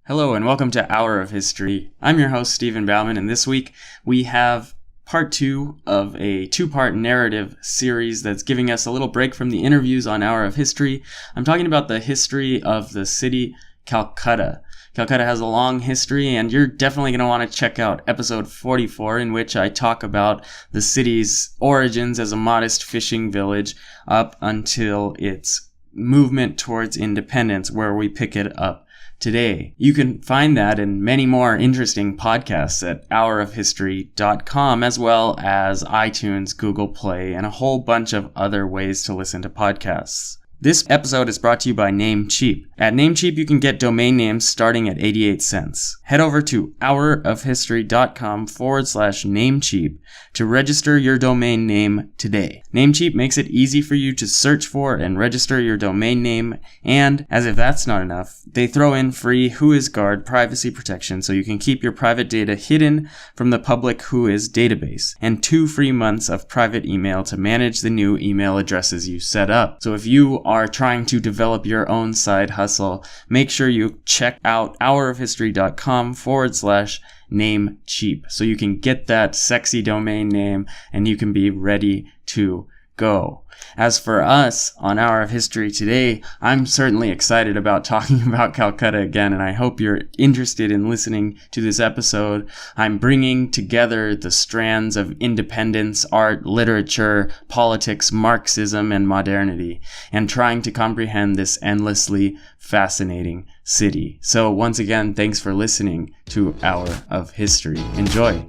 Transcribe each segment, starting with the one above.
Hello and welcome to Hour of History. I'm your host, Stephen Bauman, and this week we have part 2 of a 2-part narrative series that's giving us a little break from the interviews on Hour of History. I'm talking about the history of the city Calcutta. Calcutta has a long history, and you're definitely going to want to check out episode 44, in which I talk about the city's origins as a modest fishing village up until its movement towards independence, where we pick it up today. You can find that and many more interesting podcasts at hourofhistory.com, as well as iTunes, Google Play, and a whole bunch of other ways to listen to podcasts. This episode is brought to you by Namecheap. At Namecheap, you can get domain names starting at 88 cents. Head over to hourofhistory.com/Namecheap to register your domain name today. Namecheap makes it easy for you to search for and register your domain name, and as if that's not enough, they throw in free WhoisGuard privacy protection so you can keep your private data hidden from the public Whois database, and 2 free months of private email to manage the new email addresses you set up. So if you are trying to develop your own side hustle, make sure you check out hourofhistory.com/Namecheap so you can get that sexy domain name and you can be ready to go. As for us on Hour of History today, I'm certainly excited about talking about Calcutta again, and I hope you're interested in listening to this episode. I'm bringing together the strands of independence, art, literature, politics, Marxism, and modernity, and trying to comprehend this endlessly fascinating city. So once again, thanks for listening to Hour of History. Enjoy.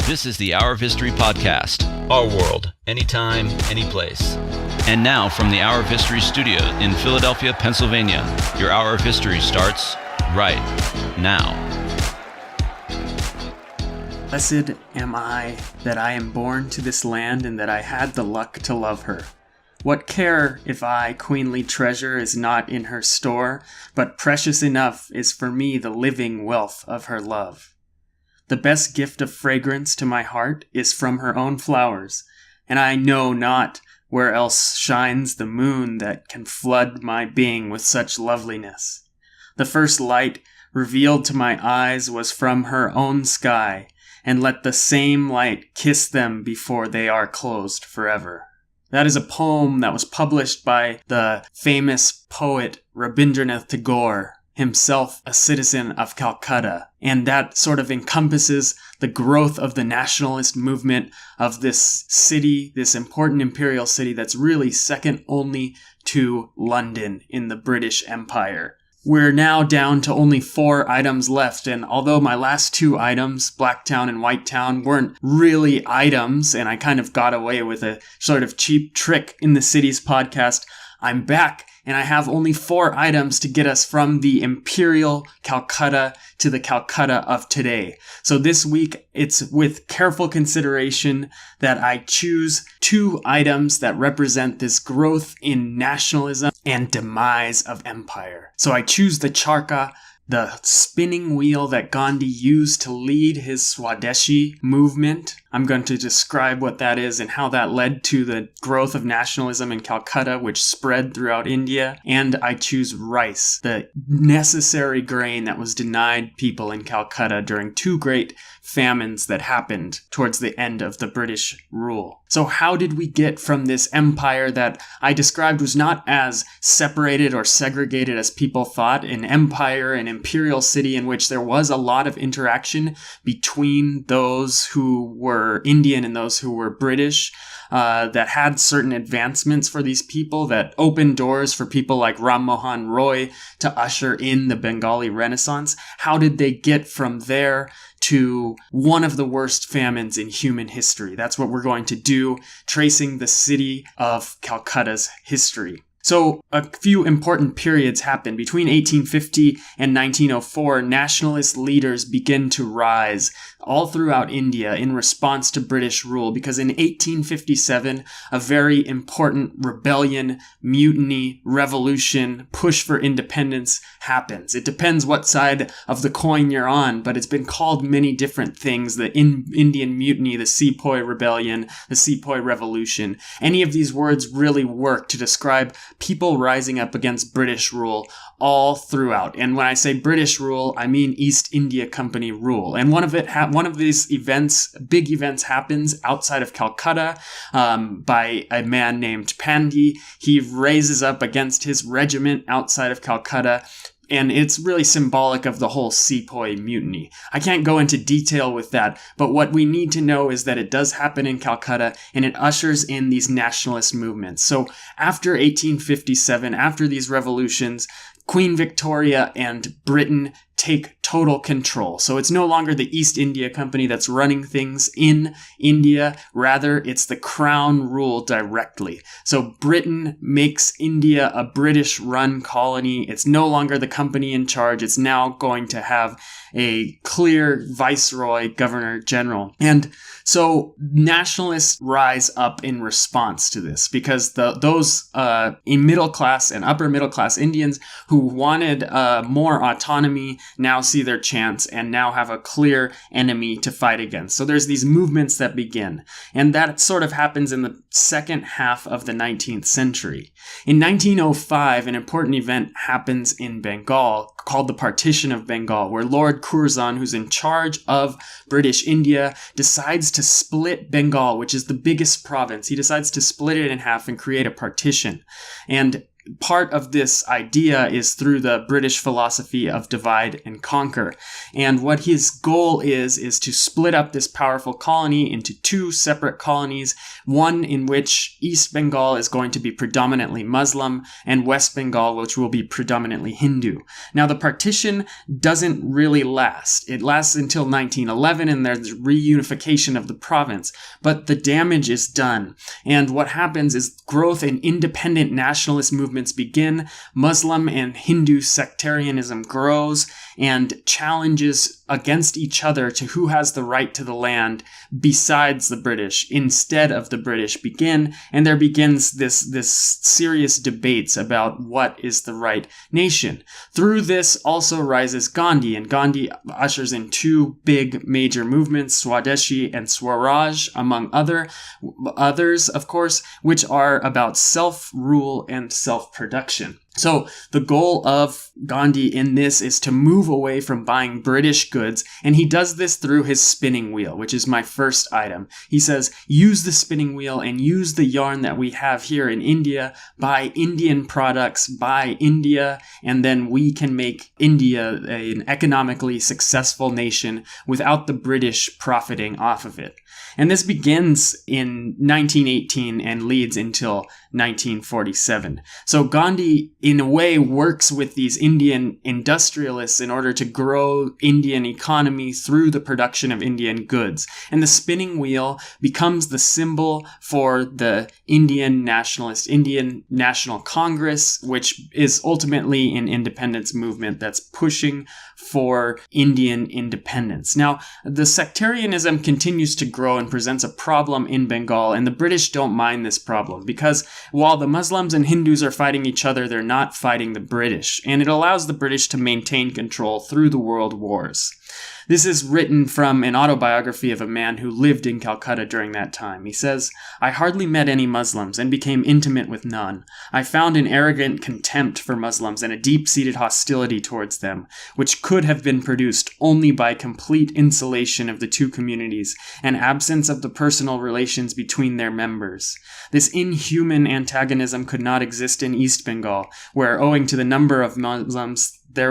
This is the Hour of History podcast. Our world, anytime, anyplace. And now from the Hour of History studio in Philadelphia, Pennsylvania, your Hour of History starts right now. Blessed am I that I am born to this land and that I had the luck to love her. What care if I, queenly treasure, is not in her store, but precious enough is for me the living wealth of her love. The best gift of fragrance to my heart is from her own flowers, and I know not where else shines the moon that can flood my being with such loveliness. The first light revealed to my eyes was from her own sky, and let the same light kiss them before they are closed forever. That is a poem that was published by the famous poet Rabindranath Tagore, himself a citizen of Calcutta, and that sort of encompasses the growth of the nationalist movement of this city, this important imperial city that's really second only to London in the British Empire. We're now down to only 4 items left, and although my last 2 items, Blacktown and Whitetown, weren't really items, and I kind of got away with a sort of cheap trick in the city's podcast, I'm back, and I have only 4 items to get us from the imperial Calcutta to the Calcutta of today. So this week, it's with careful consideration that I choose 2 items that represent this growth in nationalism and demise of empire. So I choose the charkha, the spinning wheel that Gandhi used to lead his Swadeshi movement. I'm going to describe what that is and how that led to the growth of nationalism in Calcutta, which spread throughout India. And I choose rice, the necessary grain that was denied people in Calcutta during 2 great famines that happened towards the end of the British rule. So how did we get from this empire that I described was not as separated or segregated as people thought, an empire, an imperial city in which there was a lot of interaction between those who were Indian and those who were British, that had certain advancements for these people, that opened doors for people like Ram Mohan Roy to usher in the Bengali Renaissance? How did they get from there to one of the worst famines in human history? That's what we're going to do, tracing the city of Calcutta's history. So a few important periods happened. Between 1850 and 1904, nationalist leaders begin to rise all throughout India in response to British rule, because in 1857, a very important rebellion, mutiny, revolution, push for independence happens. It depends what side of the coin you're on, but it's been called many different things: the Indian Mutiny, the Sepoy Rebellion, the Sepoy Revolution. Any of these words really work to describe people rising up against British rule all throughout. And when I say British rule, I mean East India Company rule. And one of these events, big events, happens outside of Calcutta by a man named Pandey. He raises up against his regiment outside of Calcutta. And it's really symbolic of the whole Sepoy mutiny. I can't go into detail with that, but what we need to know is that it does happen in Calcutta, and it ushers in these nationalist movements. So after 1857, after these revolutions, Queen Victoria and Britain take total control. So it's no longer the East India Company that's running things in India. Rather, it's the Crown rule directly. So Britain makes India a British-run colony. It's no longer the company in charge. It's now going to have a clear viceroy, governor general. And so nationalists rise up in response to this because those in middle class and upper middle class Indians who wanted more autonomy now see their chance and now have a clear enemy to fight against. So there's these movements that begin, and that sort of happens in the second half of the 19th century. In 1905, an important event happens in Bengal called the Partition of Bengal, where Lord Curzon, who's in charge of British India, decides to split Bengal, which is the biggest province. He decides to split it in half and create a partition. And part of this idea is through the British philosophy of divide and conquer. And what his goal is to split up this powerful colony into two separate colonies, one in which East Bengal is going to be predominantly Muslim and West Bengal, which will be predominantly Hindu. Now, the partition doesn't really last. It lasts until 1911, and there's reunification of the province. But the damage is done. And what happens is growth in independent nationalist movements begin. Muslim and Hindu sectarianism grows, and challenges against each other to who has the right to the land besides the British, instead of the British, begin, and there begins this serious debates about what is the right nation. Through this also rises Gandhi, and Gandhi ushers in two big major movements, Swadeshi and Swaraj, among others, of course, which are about self-rule and self-production. So the goal of Gandhi in this is to move away from buying British goods, and he does this through his spinning wheel, which is my first item. He says, use the spinning wheel and use the yarn that we have here in India, buy Indian products, buy India, and then we can make India an economically successful nation without the British profiting off of it. And this begins in 1918 and leads until 1947. So Gandhi, in a way, works with these Indian industrialists in order to grow Indian economy through the production of Indian goods. And the spinning wheel becomes the symbol for the Indian National Congress, which is ultimately an independence movement that's pushing for Indian independence. Now, the sectarianism continues to grow and presents a problem in Bengal, and the British don't mind this problem because while the Muslims and Hindus are fighting each other, they're not fighting the British, and it allows the British to maintain control through the world wars. This is written from an autobiography of a man who lived in Calcutta during that time. He says, "I hardly met any Muslims and became intimate with none. I found an arrogant contempt for Muslims and a deep-seated hostility towards them, which could have been produced only by complete insulation of the two communities and absence of the personal relations between their members. This inhuman antagonism could not exist in East Bengal, where, owing to the number of Muslims, they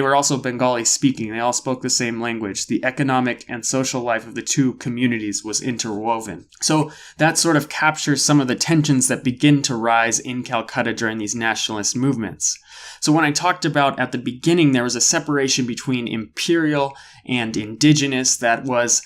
were also Bengali speaking. They all spoke the same language. The economic and social life of the two communities was interwoven." So that sort of captures some of the tensions that begin to rise in Calcutta during these nationalist movements. So when I talked about at the beginning, there was a separation between imperial and indigenous that was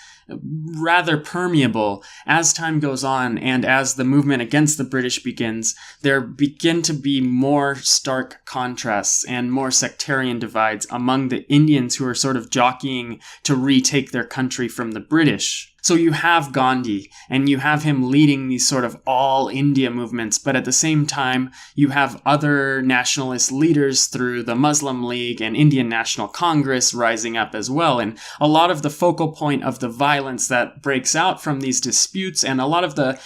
rather permeable. As time goes on and as the movement against the British begins, there begin to be more stark contrasts and more sectarian divides among the Indians who are sort of jockeying to retake their country from the British. So you have Gandhi, and you have him leading these sort of all India movements, but at the same time, you have other nationalist leaders through the Muslim League and Indian National Congress rising up as well. And a lot of the focal point of the violence that breaks out from these disputes and a lot of the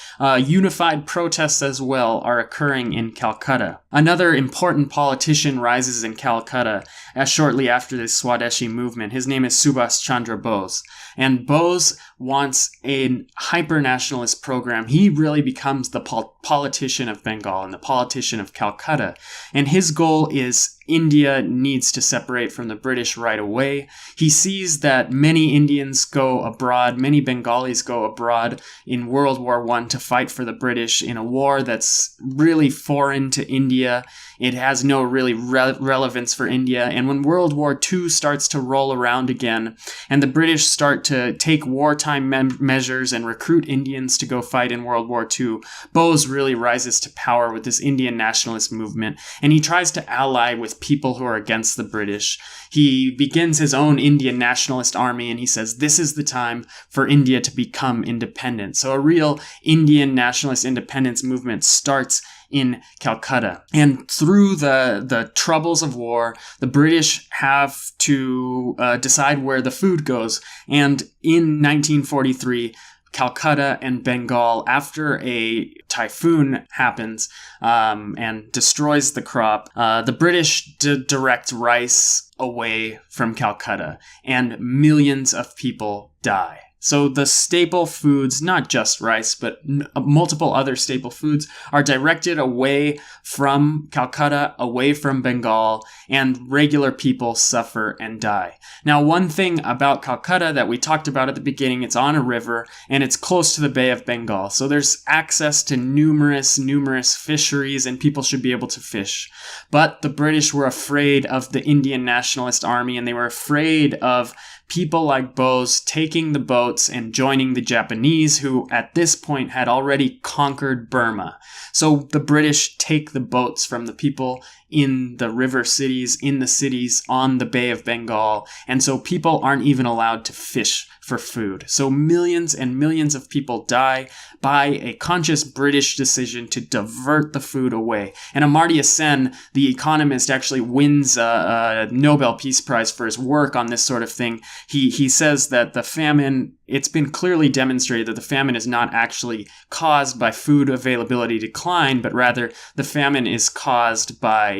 unified protests as well are occurring in Calcutta. Another important politician rises in Calcutta shortly after the Swadeshi movement. His name is Subhas Chandra Bose. And Bose wants a hyper-nationalist program. He really becomes the politician of Bengal and the politician of Calcutta. And his goal is India needs to separate from the British right away. He sees that many Indians go abroad, many Bengalis go abroad in World War I to fight for the British in a war that's really foreign to India. It has no really relevance for India. And when World War II starts to roll around again, and the British start to take wartime measures and recruit Indians to go fight in World War II, Bose really rises to power with this Indian nationalist movement, and he tries to ally with people who are against the British. He begins his own Indian nationalist army, and he says this is the time for India to become independent. So a real Indian nationalist independence movement starts in Calcutta. And through the troubles of war, the British have to decide where the food goes. And in 1943, Calcutta and Bengal, after a typhoon happens and destroys the crop, the British direct rice away from Calcutta, and millions of people die. So the staple foods, not just rice, but multiple other staple foods, are directed away from Calcutta, away from Bengal, and regular people suffer and die. Now, one thing about Calcutta that we talked about at the beginning, it's on a river, and it's close to the Bay of Bengal. So there's access to numerous fisheries, and people should be able to fish. But the British were afraid of the Indian Nationalist Army, and they were afraid of people like Bose taking the boats and joining the Japanese, who at this point had already conquered Burma. So the British take the boats from the people in the river cities, in the cities on the Bay of Bengal, and so people aren't even allowed to fish for food. So millions and millions of people die by a conscious British decision to divert the food away. And Amartya Sen, the economist, actually wins a Nobel Peace Prize for his work on this sort of thing. He says that the famine, it's been clearly demonstrated that the famine is not actually caused by food availability decline, but rather the famine is caused by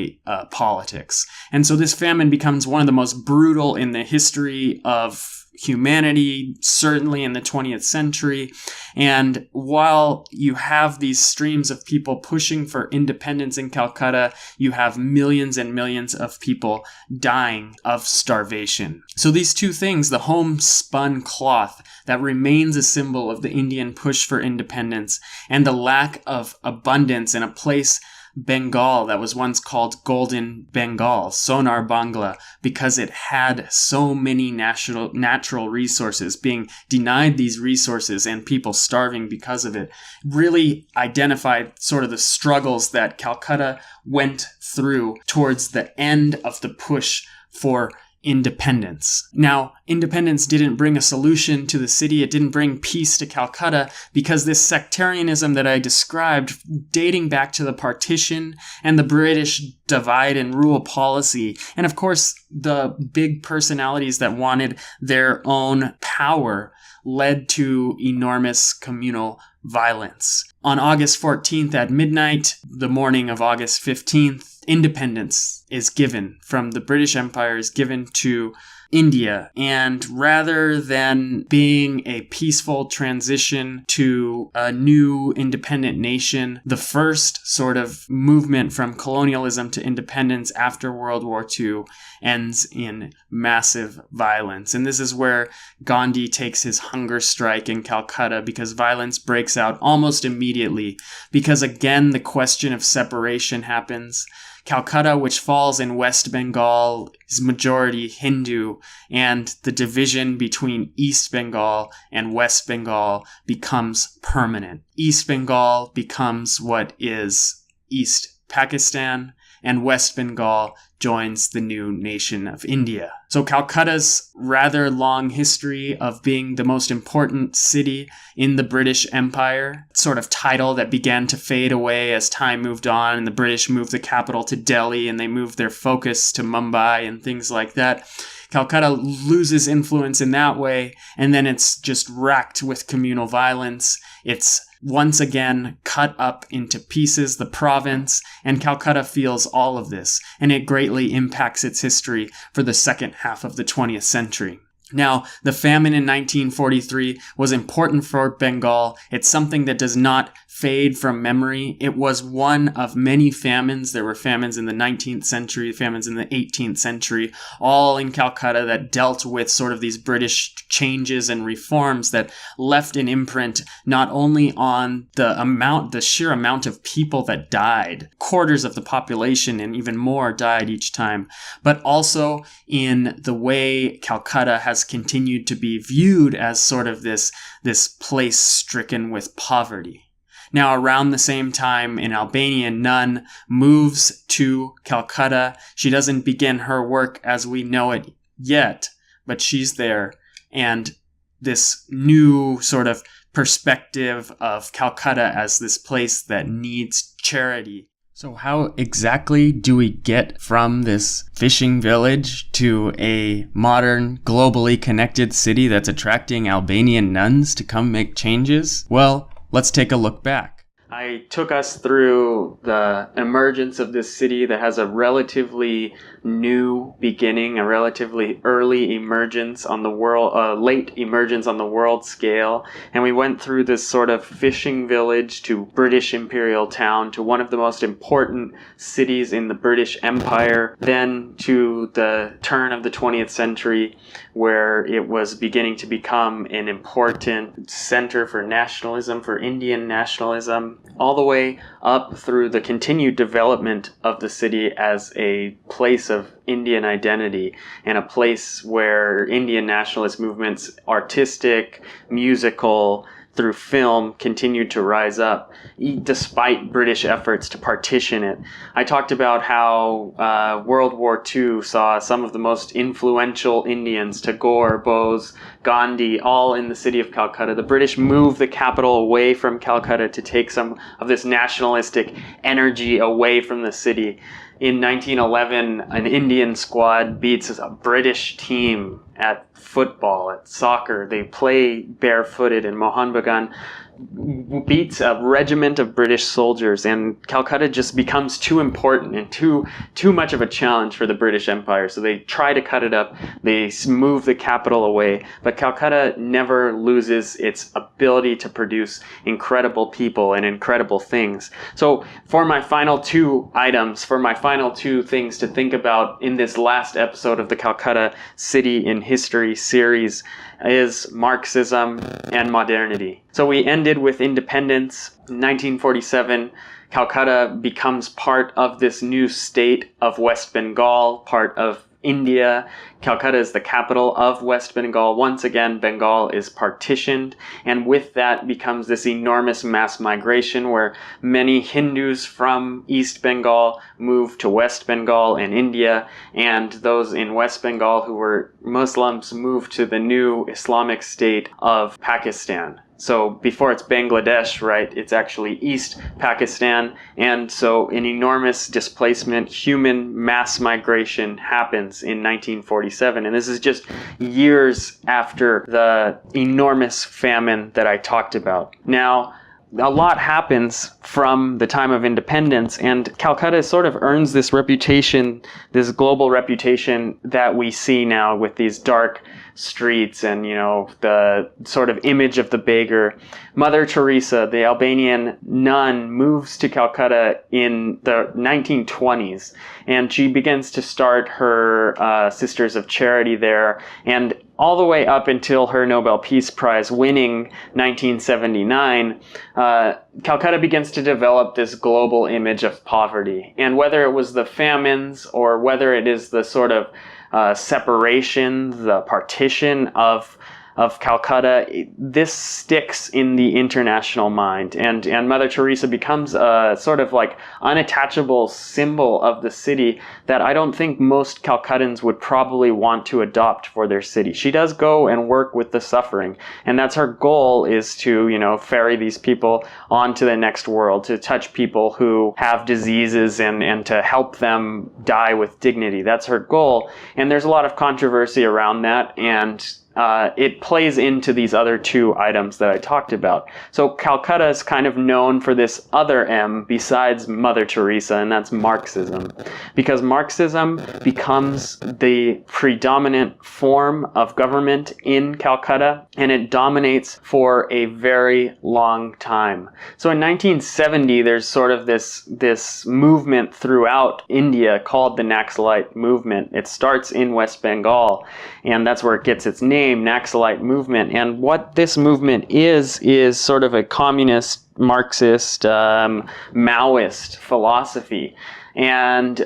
politics. And so this famine becomes one of the most brutal in the history of humanity, certainly in the 20th century. And while you have these streams of people pushing for independence in Calcutta, you have millions and millions of people dying of starvation. So these two things, the homespun cloth that remains a symbol of the Indian push for independence, and the lack of abundance in a place, Bengal, that was once called Golden Bengal, Sonar Bangla, because it had so many natural resources, being denied these resources and people starving because of it, really identified sort of the struggles that Calcutta went through towards the end of the push for independence. Now, independence didn't bring a solution to the city. It didn't bring peace to Calcutta, because this sectarianism that I described, dating back to the partition and the British divide and rule policy, and of course the big personalities that wanted their own power, led to enormous communal violence. On August 14th at midnight, the morning of August 15th, independence is given from the British Empire, is given to India. And rather than being a peaceful transition to a new independent nation, the first sort of movement from colonialism to independence after World War II ends in massive violence. And this is where Gandhi takes his hunger strike in Calcutta, because violence breaks out almost immediately, because again, the question of separation happens. Calcutta, which falls in West Bengal, is majority Hindu, and the division between East Bengal and West Bengal becomes permanent. East Bengal becomes what is East Pakistan, and West Bengal joins the new nation of India. So Calcutta's rather long history of being the most important city in the British Empire, sort of title that began to fade away as time moved on, and the British moved the capital to Delhi and they moved their focus to Mumbai and things like that. Calcutta loses influence in that way, and then it's just racked with communal violence. It's once again cut up into pieces, the province, and Calcutta feels all of this, and it greatly impacts its history for the second half of the 20th century. Now, the famine in 1943 was important for Bengal. It's something that does not fade from memory. It was one of many famines. There were famines in the 19th century, famines in the 18th century, all in Calcutta that dealt with sort of these British changes and reforms that left an imprint not only on the sheer amount of people that died, quarters of the population and even more died each time, but also in the way Calcutta has continued to be viewed as sort of this place stricken with poverty. Now, around the same time, an Albanian nun moves to Calcutta. She doesn't begin her work as we know it yet, but she's there. And this new sort of perspective of Calcutta as this place that needs charity. So how exactly do we get from this fishing village to a modern, globally connected city that's attracting Albanian nuns to come make changes? Well, let's take a look back. I took us through the emergence of this city that has a relatively new beginning, a relatively early emergence on the world, late emergence on the world scale. And we went through this sort of fishing village to British imperial town, to one of the most important cities in the British Empire, then to the turn of the 20th century, where it was beginning to become an important center for nationalism, for Indian nationalism, all the way up through the continued development of the city as a place of Indian identity and a place where Indian nationalist movements, artistic, musical, through film, continued to rise up, despite British efforts to partition it. I talked about how World War II saw some of the most influential Indians, Tagore, Bose, Gandhi, all in the city of Calcutta. The British moved the capital away from Calcutta to take some of this nationalistic energy away from the city. In 1911, an Indian squad beats a British team at football, at soccer. They play barefooted, and Mohan Bagan beats a regiment of British soldiers, and Calcutta just becomes too important and too much of a challenge for the British Empire. So they try to cut it up. They move the capital away, but Calcutta never loses its ability to produce incredible people and incredible things. So for my final two items, for my final two things to think about in this last episode of the Calcutta City in History series is Marxism and modernity. So we ended with independence. In 1947, Calcutta becomes part of this new state of West Bengal, part of India. Calcutta is the capital of West Bengal. Once again, Bengal is partitioned, and with that becomes this enormous mass migration where many Hindus from East Bengal move to West Bengal and India, and those in West Bengal who were Muslims move to the new Islamic state of Pakistan. So before it's Bangladesh, right, it's actually East Pakistan. And so an enormous displacement, human mass migration happens in 1947. And this is just years after the enormous famine that I talked about. Now, a lot happens from the time of independence, and Calcutta sort of earns this reputation, this global reputation that we see now with these dark streets and, you know, the sort of image of the beggar. Mother Teresa, the Albanian nun, moves to Calcutta in the 1920s, and she begins to start her Sisters of Charity there, and all the way up until her Nobel Peace Prize winning 1979, Calcutta begins to develop this global image of poverty. And whether it was the famines or whether it is the sort of separation, the partition of of Calcutta, this sticks in the international mind, and Mother Teresa becomes a sort of like unattachable symbol of the city that I don't think most Calcuttans would probably want to adopt for their city. She does go and work with the suffering, and that's her goal, is to, ferry these people on to the next world, to touch people who have diseases and to help them die with dignity. That's her goal, and there's a lot of controversy around that, and it plays into these other two items that I talked about. So Calcutta is kind of known for this other M besides Mother Teresa, and that's Marxism. Because Marxism becomes the predominant form of government in Calcutta, and it dominates for a very long time. So in 1970, there's sort of this movement throughout India called the Naxalite Movement. It starts in West Bengal, and that's where it gets its name, Naxalite Movement. And what this movement is sort of a communist, Marxist, Maoist philosophy. And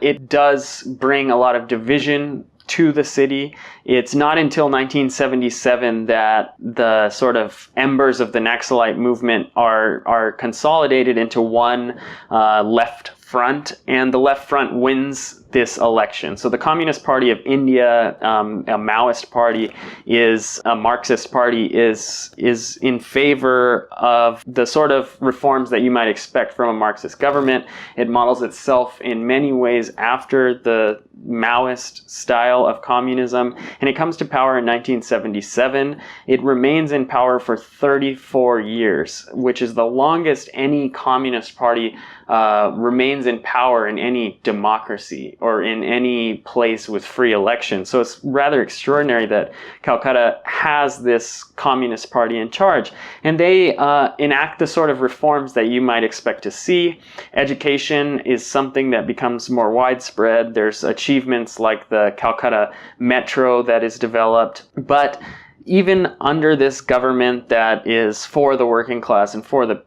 it does bring a lot of division to the city. It's not until 1977 that the sort of embers of the Naxalite movement are consolidated into one left front, and the left front wins this election. So the Communist Party of India, a Maoist party, is a Marxist party, is in favor of the sort of reforms that you might expect from a Marxist government. It models itself in many ways after the Maoist style of communism, and it comes to power in 1977. It remains in power for 34 years, which is the longest any communist party remains in power in any democracy or in any place with free elections. So it's rather extraordinary that Calcutta has this communist party in charge. And they enact the sort of reforms that you might expect to see. Education is something that becomes more widespread. There's achievements like the Calcutta Metro that is developed. But even under this government that is for the working class and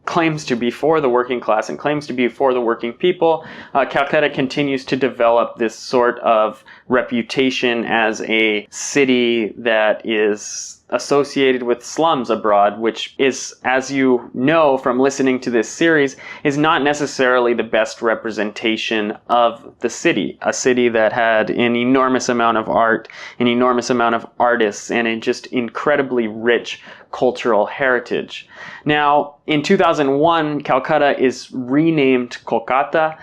claims to be for the working class and claims to be for the working people, Calcutta continues to develop this sort of reputation as a city that is associated with slums abroad, which is, as you know from listening to this series, is not necessarily the best representation of the city. A city that had an enormous amount of art, an enormous amount of artists, and a just incredibly rich cultural heritage. Now, in 2001, Calcutta is renamed Kolkata.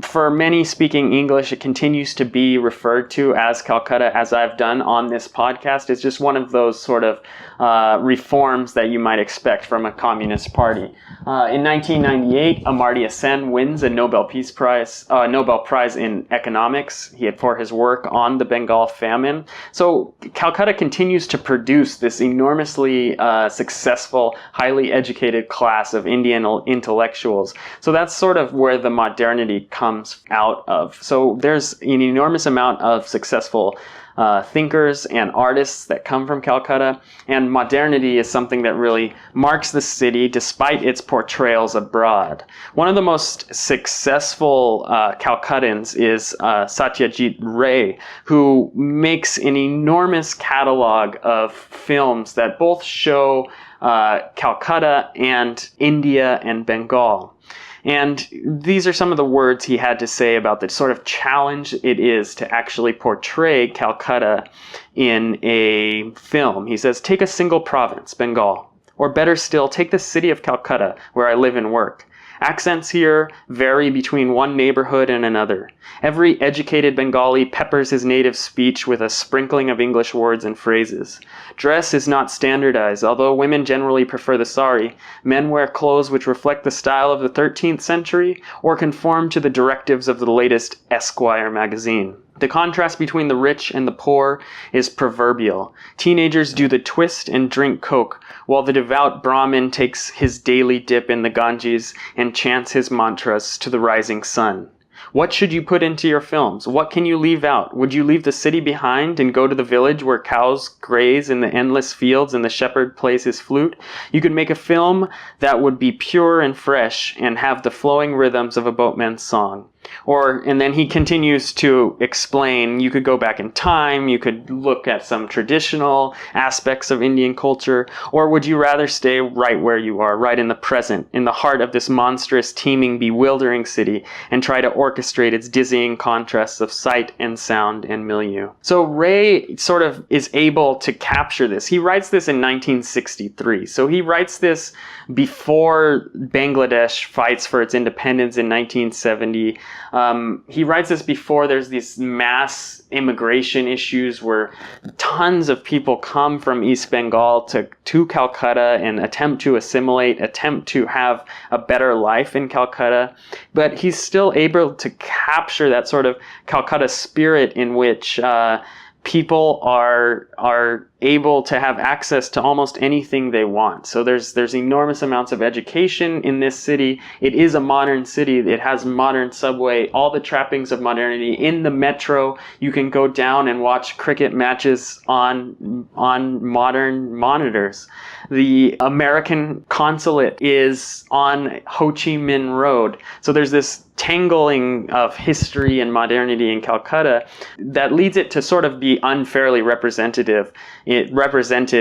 For many speaking English, it continues to be referred to as Calcutta, as I've done on this podcast. It's just one of those sort of reforms that you might expect from a communist party. In 1998, Amartya Sen wins a Nobel Prize in economics for his work on the Bengal famine. So Calcutta continues to produce this enormously successful, highly educated class of Indian intellectuals. So that's sort of where the modernity comes out of. So there's an enormous amount of successful thinkers and artists that come from Calcutta, and modernity is something that really marks the city despite its portrayals abroad. One of the most successful Calcuttans is Satyajit Ray, who makes an enormous catalog of films that both show Calcutta and India and Bengal. And these are some of the words he had to say about the sort of challenge it is to actually portray Calcutta in a film. He says, take a single province, Bengal, or better still, take the city of Calcutta, where I live and work. Accents here vary between one neighborhood and another. Every educated Bengali peppers his native speech with a sprinkling of English words and phrases. Dress is not standardized. Although women generally prefer the sari, men wear clothes which reflect the style of the 13th century or conform to the directives of the latest Esquire magazine. The contrast between the rich and the poor is proverbial. Teenagers do the twist and drink Coke, while the devout Brahmin takes his daily dip in the Ganges and chants his mantras to the rising sun. What should you put into your films? What can you leave out? Would you leave the city behind and go to the village where cows graze in the endless fields and the shepherd plays his flute? You could make a film that would be pure and fresh and have the flowing rhythms of a boatman's song. And then he continues to explain, you could go back in time, you could look at some traditional aspects of Indian culture, or would you rather stay right where you are, right in the present, in the heart of this monstrous, teeming, bewildering city, and try to orchestrate its dizzying contrasts of sight and sound and milieu? So Ray sort of is able to capture this. He writes this in 1963. So he writes this before Bangladesh fights for its independence in 1970. He writes this before there's these mass immigration issues where tons of people come from East Bengal to Calcutta and attempt to assimilate, attempt to have a better life in Calcutta. But he's still able to capture that sort of Calcutta spirit in which people are able to have access to almost anything they want. So there's enormous amounts of education in this city. It is a modern city. It has modern subway, all the trappings of modernity. In the metro, you can go down and watch cricket matches on modern monitors. The American consulate is on Ho Chi Minh Road. So there's this tangling of history and modernity in Calcutta that leads it to sort of be unfairly represented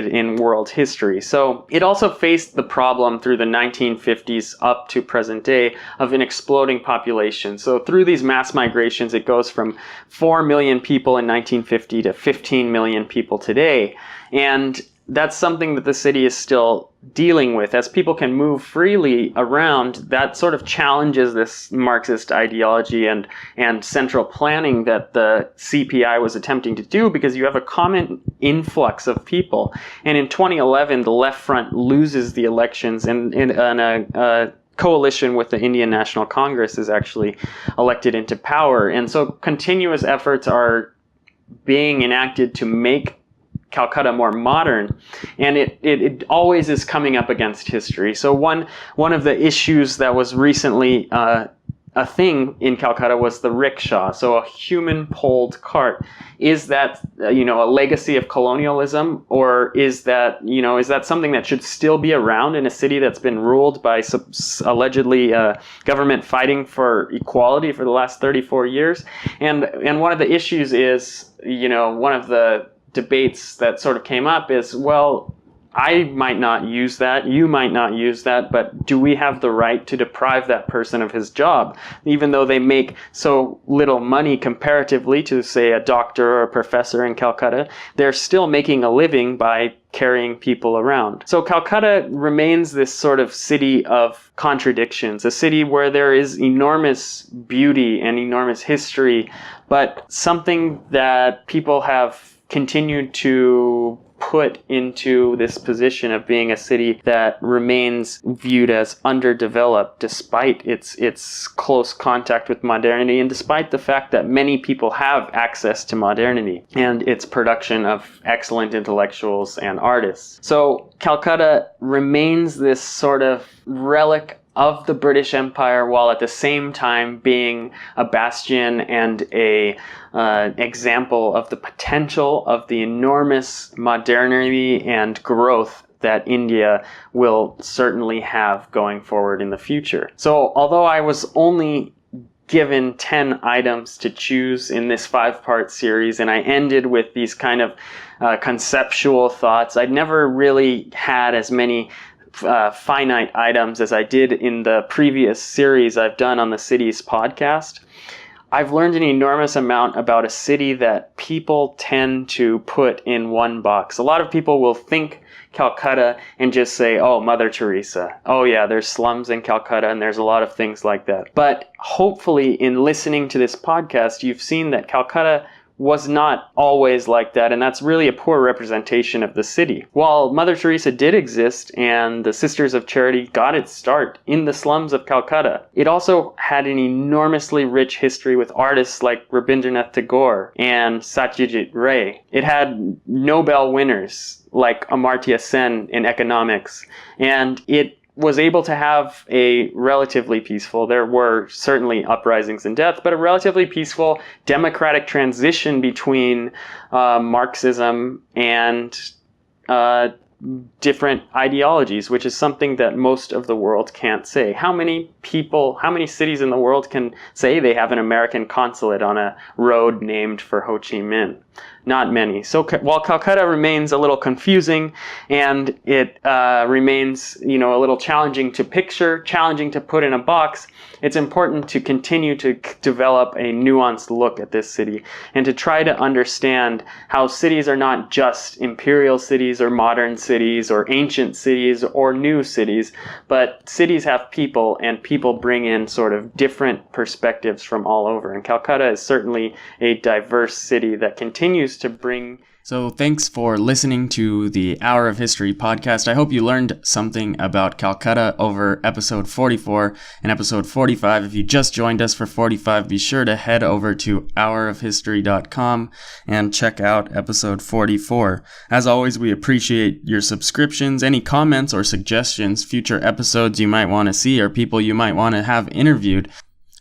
in world history. So it also faced the problem through the 1950s up to present day of an exploding population. So through these mass migrations, it goes from 4 million people in 1950 to 15 million people today. And that's something that the city is still dealing with. As people can move freely around, that sort of challenges this Marxist ideology and central planning that the CPI was attempting to do, because you have a common influx of people. And in 2011, the Left Front loses the elections, and a coalition with the Indian National Congress is actually elected into power. And so continuous efforts are being enacted to make Calcutta more modern, and it always is coming up against history. So one of the issues that was recently a thing in Calcutta was the rickshaw, so a human-pulled cart. Is that a legacy of colonialism, or is that something that should still be around in a city that's been ruled by allegedly government fighting for equality for the last 34 years? And one of the issues is, one of the debates that sort of came up is, well, I might not use that, you might not use that, but do we have the right to deprive that person of his job? Even though they make so little money comparatively to, say, a doctor or a professor in Calcutta, they're still making a living by carrying people around. So Calcutta remains this sort of city of contradictions, a city where there is enormous beauty and enormous history, but something that people have continued to put into this position of being a city that remains viewed as underdeveloped despite its close contact with modernity, and despite the fact that many people have access to modernity and its production of excellent intellectuals and artists. So Calcutta remains this sort of relic of the British Empire, while at the same time being a bastion and a example of the potential of the enormous modernity and growth that India will certainly have going forward in the future. So although I was only given 10 items to choose in this 5-part series, and I ended with these kind of conceptual thoughts, I'd never really had as many finite items as I did in the previous series I've done on the Cities podcast. I've learned an enormous amount about a city that people tend to put in one box. A lot of people will think Calcutta and just say, oh, Mother Teresa. Oh yeah, there's slums in Calcutta and there's a lot of things like that. But hopefully in listening to this podcast, you've seen that Calcutta was not always like that, and that's really a poor representation of the city. While Mother Teresa did exist and the Sisters of Charity got its start in the slums of Calcutta, it also had an enormously rich history with artists like Rabindranath Tagore and Satyajit Ray. It had Nobel winners like Amartya Sen in economics, and it was able to have a relatively peaceful, there were certainly uprisings and death, but a relatively peaceful democratic transition between Marxism and different ideologies, which is something that most of the world can't say. How many cities in the world can say they have an American consulate on a road named for Ho Chi Minh? Not many. So while Calcutta remains a little confusing and it remains, a little challenging to picture, challenging to put in a box, it's important to continue to develop a nuanced look at this city and to try to understand how cities are not just imperial cities or modern cities or ancient cities or new cities, but cities have people, and people bring in sort of different perspectives from all over. And Calcutta is certainly a diverse city that continues to bring. So thanks for listening to the Hour of History podcast. I hope you learned something about Calcutta over episode 44 and episode 45. If you just joined us for 45, be sure to head over to hourofhistory.com and check out episode 44. As always, we appreciate your subscriptions, any comments or suggestions, future episodes you might want to see, or people you might want to have interviewed.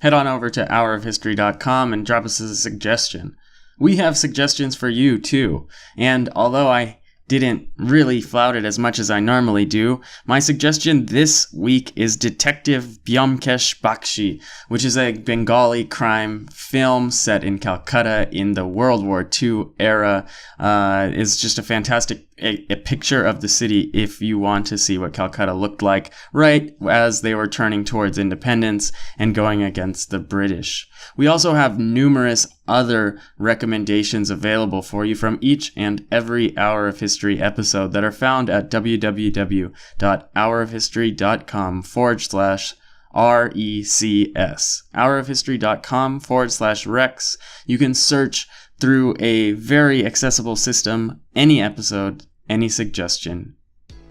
Head on over to hourofhistory.com and drop us a suggestion. We have suggestions for you, too. And although I didn't really flout it as much as I normally do, my suggestion this week is Detective Byomkesh Bakshy, which is a Bengali crime film set in Calcutta in the World War II era. It's just a fantastic a picture of the city if you want to see what Calcutta looked like right as they were turning towards independence and going against the British. We also have numerous other recommendations available for you from each and every Hour of History episode that are found at www.hourofhistory.com/RECS. hourofhistory.com/Rex. You can search through a very accessible system any episode, any suggestion.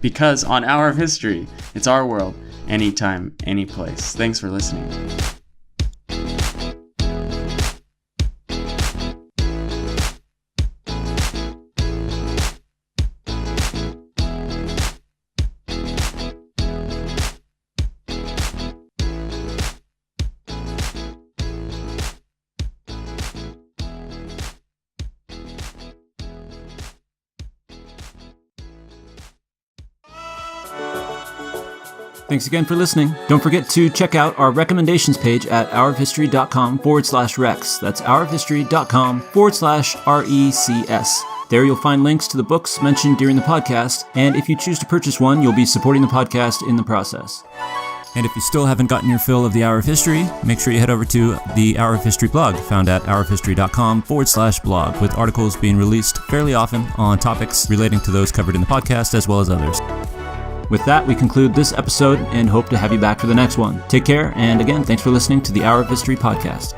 Because on Hour of History, it's our world, anytime, any place. Thanks for listening. Thanks again for listening. Don't forget to check out our recommendations page at hourofhistory.com/Rex. That's hourofhistory.com/RECS. There you'll find links to the books mentioned during the podcast, and if you choose to purchase one, you'll be supporting the podcast in the process. And if you still haven't gotten your fill of the Hour of History, make sure you head over to the Hour of History blog, found at hourofhistory.com/blog, with articles being released fairly often on topics relating to those covered in the podcast as well as others. With that, we conclude this episode and hope to have you back for the next one. Take care, and again, thanks for listening to the Hour of History podcast.